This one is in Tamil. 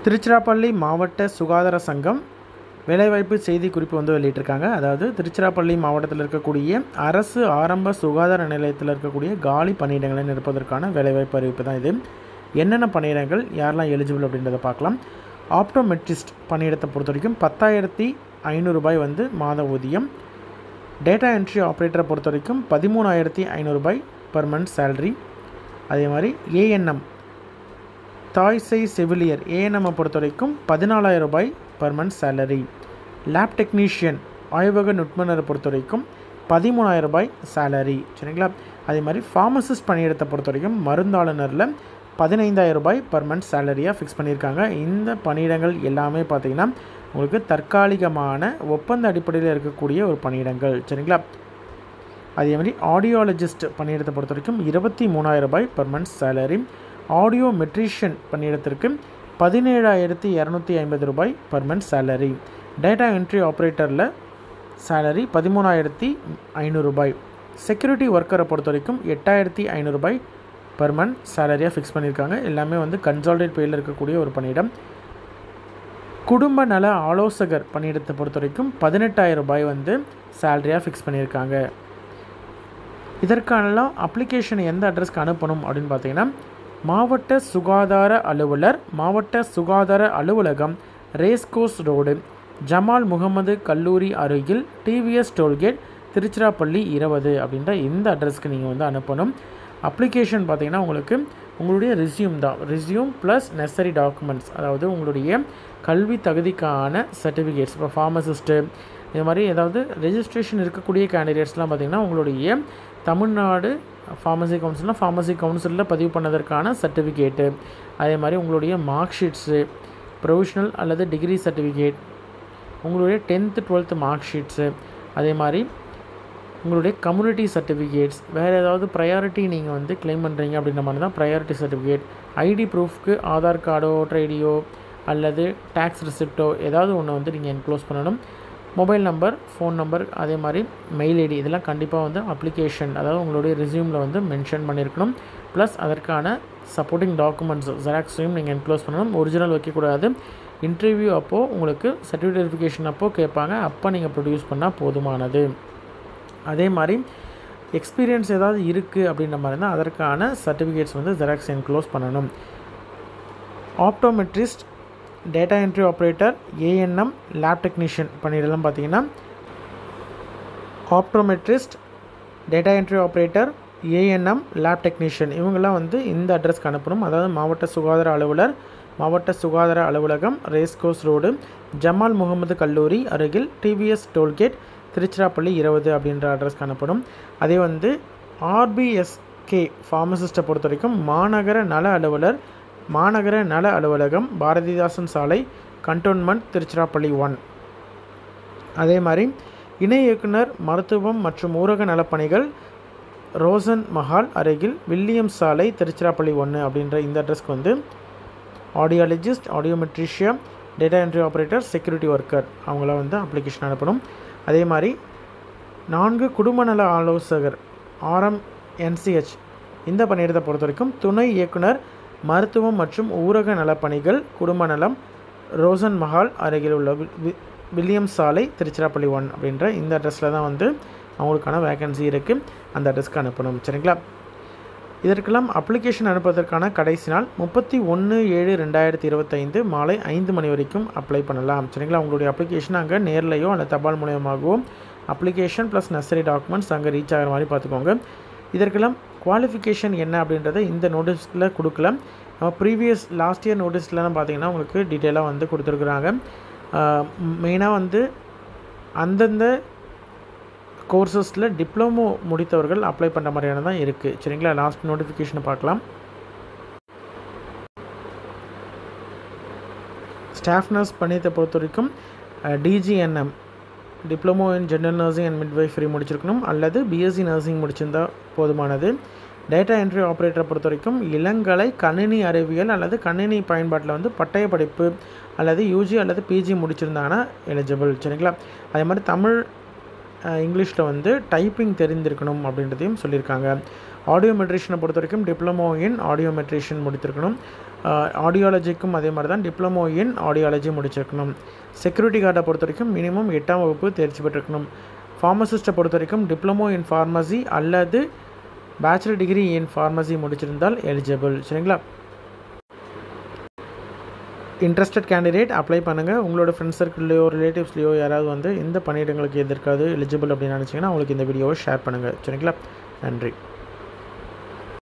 திருச்சிராப்பள்ளி மாவட்ட சுகாதார சங்கம் வேலைவாய்ப்பு செய்திக்குறிப்பு வந்து வெளியிட்டிருக்காங்க. அதாவது திருச்சிராப்பள்ளி மாவட்டத்தில் இருக்கக்கூடிய அரசு ஆரம்ப சுகாதார நிலையத்தில் இருக்கக்கூடிய காலி பணியிடங்களை நிரப்புவதற்கான வேலைவாய்ப்பு அறிவிப்பு தான் இது. என்னென்ன பணியிடங்கள், யாரெல்லாம் எலிஜிபிள் அப்படின்றத பார்க்கலாம். ஆப்டோமெட்ரிஸ்ட் பணியிடத்தை பொறுத்த வரைக்கும் 10,500 ரூபாய் வந்து மாத ஊதியம். டேட்டா என்ட்ரி ஆப்ரேட்டரை பொறுத்த வரைக்கும் 13,500 ரூபாய் பர் மந்த் சேலரி. அதே மாதிரி ஏஎன்எம் தாய்சை செவிலியர் ஏஎன்எம்மை பொறுத்த வரைக்கும் 14,000 ரூபாய் per month salary. Lab technician ஆய்வக நுட்பனரை பொறுத்த வரைக்கும் 13,000 ரூபாய் சேலரி. சரிங்களா? அதே மாதிரி ஃபார்மசிஸ்ட் பணியிடத்தை பொறுத்த வரைக்கும் மருந்தாளுநரில் 15,000 ரூபாய் பர் மந்த் சேலரியாக ஃபிக்ஸ் பண்ணியிருக்காங்க. இந்த பணியிடங்கள் எல்லாமே பார்த்திங்கன்னா உங்களுக்கு தற்காலிகமான ஒப்பந்த அடிப்படையில் இருக்கக்கூடிய ஒரு பணியிடங்கள். சரிங்களா? அதே மாதிரி ஆடியோலஜிஸ்ட் பணியிடத்தை பொறுத்த வரைக்கும் 23,000 ரூபாய் per month salary. Audio metrician 17,250 ரூபாய் per month salary. Data entry ஆப்ரேட்டரில் சேலரி 13,500 ரூபாய். செக்யூரிட்டி ஒர்க்கரை பொறுத்த வரைக்கும் 8,500 ரூபாய் பர் மந்த் சேலரியாக ஃபிக்ஸ் பண்ணியிருக்காங்க. எல்லாமே வந்து கன்சால்டேட் பேயில் இருக்கக்கூடிய ஒரு பணியிடம். குடும்ப நல ஆலோசகர் பணியிடத்தை பொறுத்த வரைக்கும் 18,000 ரூபாய் வந்து சேலரியாக ஃபிக்ஸ் பண்ணியிருக்காங்க. இதற்கானலாம் அப்ளிகேஷன் எந்த அட்ரஸ்க்கு அனுப்பணும் அப்படின்னு பார்த்தீங்கன்னா, மாவட்ட சுகாதார அலுவலர், மாவட்ட சுகாதார அலுவலகம், ரேஸ்கோர்ஸ் ரோடு, ஜமால் முகமது கல்லூரி அருகில், டிவிஎஸ் டோல்கேட், திருச்சிராப்பள்ளி 20 அப்படின்ற இந்த அட்ரஸ்க்கு நீங்கள் வந்து அனுப்பணும். அப்ளிகேஷன் பார்த்திங்கன்னா உங்களுக்கு உங்களுடைய ரெஸ்யூம் தான். ரெஸ்யூம் ப்ளஸ் நெசசரி டாக்குமெண்ட்ஸ், அதாவது உங்களுடைய கல்வி தகுதிக்கான சர்டிஃபிகேட்ஸ். இப்போ ஃபார்மசிஸ்ட்டு இது மாதிரி ஏதாவது ரெஜிஸ்ட்ரேஷன் இருக்கக்கூடிய கேண்டிடேட்ஸ்லாம் பார்த்திங்கன்னா உங்களுடைய தமிழ்நாடு ஃபார்மசி கவுன்சில்னால் ஃபார்மசி கவுன்சிலில் பதிவு பண்ணதற்கான சர்டிஃபிகேட்டு, அதே மாதிரி உங்களுடைய மார்க் ஷீட்ஸு, ப்ரொவிஷ்னல் அல்லது டிகிரி சர்டிஃபிகேட், உங்களுடைய 10th 12th மார்க் ஷீட்ஸு, அதே மாதிரி உங்களுடைய கம்யூனிட்டி சர்டிஃபிகேட்ஸ், வேறு ஏதாவது ப்ரையாரிட்டி நீங்கள் வந்து கிளைம் பண்ணுறீங்க அப்படின்ற மாதிரி தான் ப்ரையாரிட்டி சர்டிஃபிகேட், ஐடி ப்ரூஃப்க்கு ஆதார் கார்டோ ஓட்டர் ஐடியோ அல்லது டேக்ஸ் ரிசிப்டோ ஏதாவது ஒன்று வந்து நீங்கள் என்க்ளோஸ் பண்ணணும். மொபைல் நம்பர், ஃபோன் நம்பர், அதே மாதிரி மெயில் ஐடி, இதெல்லாம் கண்டிப்பாக வந்து அப்ளிகேஷன், அதாவது உங்களுடைய ரெஸ்யூமில் வந்து மென்ஷன் பண்ணியிருக்கணும். ப்ளஸ் அதற்கான சப்போர்ட்டிங் டாக்குமெண்ட்ஸ் ஜெராக்ஸையும் நீங்கள் என்க்ளோஸ் பண்ணணும். ஒரிஜினல் வைக்கக்கூடாது. இன்டர்வியூ அப்போது உங்களுக்கு சர்டிஃபிகேட் வெரிஃபிகேஷன் அப்போது கேட்பாங்க, அப்போ நீங்கள் ப்ரொடியூஸ் பண்ணால் போதுமானது. அதே மாதிரி எக்ஸ்பீரியன்ஸ் ஏதாவது இருக்குது அப்படின்ற மாதிரி தான் அதற்கான சர்டிஃபிகேட்ஸ் வந்து ஜெராக்ஸ் என்க்ளோஸ் பண்ணணும். Optometrist, data entry operator, ANM, lab technician பணியிடலாம் பார்த்தீங்கன்னா optometrist, data entry operator, ANM, lab technician இவங்கெல்லாம் வந்து இந்த அட்ரஸ்க்கு அனுப்பணும். அதாவது மாவட்ட சுகாதார அலுவலர், மாவட்ட சுகாதார அலுவலகம், ரேஸ்கோர்ஸ் ரோடு, ஜமால் முகமது கல்லூரி அருகில், டிவிஎஸ் டோல்கேட், திருச்சிராப்பள்ளி 20 அப்படின்ற அட்ரஸ்க்கு அனுப்பணும். அதே வந்து ஆர்பிஎஸ்கே ஃபார்மசிஸ்ட்டை பொறுத்த வரைக்கும் மாநகர நல அலுவலர், மாநகர நல அலுவலகம், பாரதிதாசன் சாலை, கண்டோன்மெண்ட், திருச்சிராப்பள்ளி 1. அதே மாதிரி இணை இயக்குனர் மருத்துவம் மற்றும் ஊரக நலப்பணிகள், ரோசன் மஹால் அருகில், வில்லியம் சாலை, திருச்சிராப்பள்ளி 1 அப்படின்ற இந்த அட்ரஸ்க்கு வந்து audiologist, audiometrician, data entry operator, security worker அவங்கள வந்து அப்ளிகேஷன் அனுப்பணும். அதே மாதிரி 4 குடும்ப நல ஆலோசகர் RMNCH இந்த பணியிடத்தை பொறுத்த வரைக்கும் துணை இயக்குனர் மருத்துவம் மற்றும் ஊரக நலப்பணிகள், குடும்ப நலம், ரோசன் மஹால் அருகில் உள்ள வில்லியம் சாலை, திருச்சிராப்பள்ளி 1 அப்படின்ற இந்த அட்ரஸில் தான் வந்து அவங்களுக்கான வேகன்சி இருக்குது. அந்த அட்ரஸ்க்கு அனுப்பணும். சரிங்களா? இதற்கெல்லாம் அப்ளிகேஷன் அனுப்புவதற்கான கடைசி நாள் 31/7/2025 மாலை 5 மணி வரைக்கும் அப்ளை பண்ணலாம். சரிங்களா? உங்களுடைய அப்ளிகேஷன் அங்கே நேர்லையோ அல்லது தபால் மூலமாகவோ அப்ளிகேஷன் ப்ளஸ் நெசசரி டாக்குமெண்ட்ஸ் அங்கே ரீச் ஆகிற மாதிரி பார்த்துக்கோங்க. இதற்கெல்லாம் குவாலிஃபிகேஷன் என்ன அப்படின்றத இந்த நோட்டீஸில் கொடுக்கல. நம்ம ப்ரீவியஸ் லாஸ்ட் இயர் நோட்டீஸ்லாம் பார்த்தீங்கன்னா உங்களுக்கு டீட்டெயிலாக வந்து கொடுத்துருக்குறாங்க. மெயினாக வந்து அந்தந்த கோர்சஸில் டிப்ளமோ முடித்தவர்கள் அப்ளை பண்ணுற மாதிரியான தான் இருக்குது. சரிங்களா? லாஸ்ட் நோட்டிஃபிகேஷனை பார்க்கலாம். ஸ்டாஃப் நர்ஸ் பணியத்தை பொறுத்த வரைக்கும் DGNM diploma in general nursing and midwifery முடிச்சிருக்கணும் அல்லது BSc நர்சிங் முடிச்சிருந்தா போதுமானது. டேட்டா என்ட்ரி ஆப்ரேட்டரை பொறுத்த வரைக்கும் இளங்கலை கணினி அறிவியல் அல்லது கணினி பயன்பாட்டில் வந்து பட்டய படிப்பு அல்லது UG அல்லது PG முடிச்சிருந்தாங்கன்னா எலிஜிபிள். சரிங்களா? அதே மாதிரி தமிழ் இங்கிலீஷில் வந்து டைப்பிங் தெரிந்திருக்கணும் அப்படின்றதையும் சொல்லியிருக்காங்க. ஆடியோ மெட்ரிஷனை பொறுத்த வரைக்கும் டிப்ளமோ இன் ஆடியோ மெட்ரிஷன் முடித்திருக்கணும். ஆடியாலஜிக்கும் அதே மாதிரி தான் டிப்ளமோ இன் ஆடியாலஜி முடிச்சிருக்கணும். செக்யூரிட்டி கார்டை பொறுத்த வரைக்கும் மினிமம் 8ஆம் வகுப்பு தேர்ச்சி பெற்றிருக்கணும். ஃபார்மசிஸ்ட்டை பொறுத்த வரைக்கும் டிப்ளமோ இன் ஃபார்மசி அல்லது பேச்சுலர் டிகிரி இன் ஃபார்மசி முடிச்சிருந்தால் எலிஜிபிள். சரிங்களா? இன்ட்ரெஸ்டட் கேண்டிடேட் அப்ளை பண்ணுங்கள். உங்களோட ஃப்ரெண்ட்ஸ் சர்க்கிள்லையோ ரிலேட்டிவ்ஸ்லையோ யாராவது இந்த பணியிடங்களுக்கு எதிர்க்காது எலிஜிபிள் அப்படின்னு நினச்சிங்கன்னா அவங்களுக்கு இந்த வீடியோவை ஷேர் பண்ணுங்கள். சரிங்களா? நன்றி.